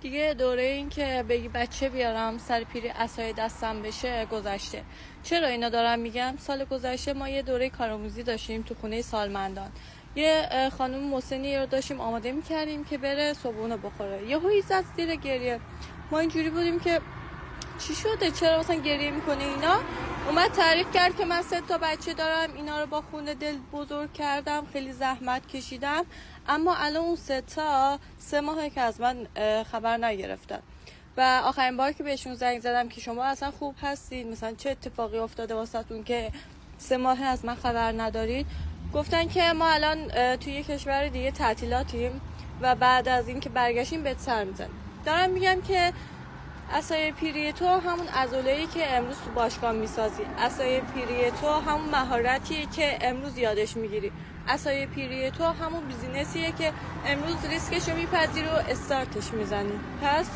دیگه دوره این که بگی بچه بیارم سر پیری عصای دستم بشه گذشته. چرا اینا دارم میگم؟ سال گذشته ما یه دوره کارآموزی داشتیم تو خونه سالمندان. یه خانم مسنی رو داشتیم آماده میکردیم که بره صبحونه بخوره. یهو ایزد زیر گریه. ما اینجوری بودیم که چی شده؟ چرا مثلا گریه میکنه؟ اینا اومد تعریف کرد که من 3 بچه دارم، اینا رو با خون دل بزرگ کردم، خیلی زحمت کشیدم، اما الان اون 3 ماهه که از من خبر نگرفتن. و آخرین بار که بهشون زنگ زدم که شما اصلا خوب هستید، مثلا چه اتفاقی افتاده واسهتون که 3 ماه از من خبر ندارید، گفتن که ما الان توی یه کشور دیگه تعطیلاتیم و بعد از این که برگشتیم بهت سر میزنیم. دارم میگم که عصای پیری تو همون عضله‌ای که امروز تو باشگاه میسازی، عصای پیری تو همون مهارتیه که امروز یادش میگیری، عصای پیری تو همون بیزینسیه که امروز ریسکشو میپذیری و استارتش میزنی. پس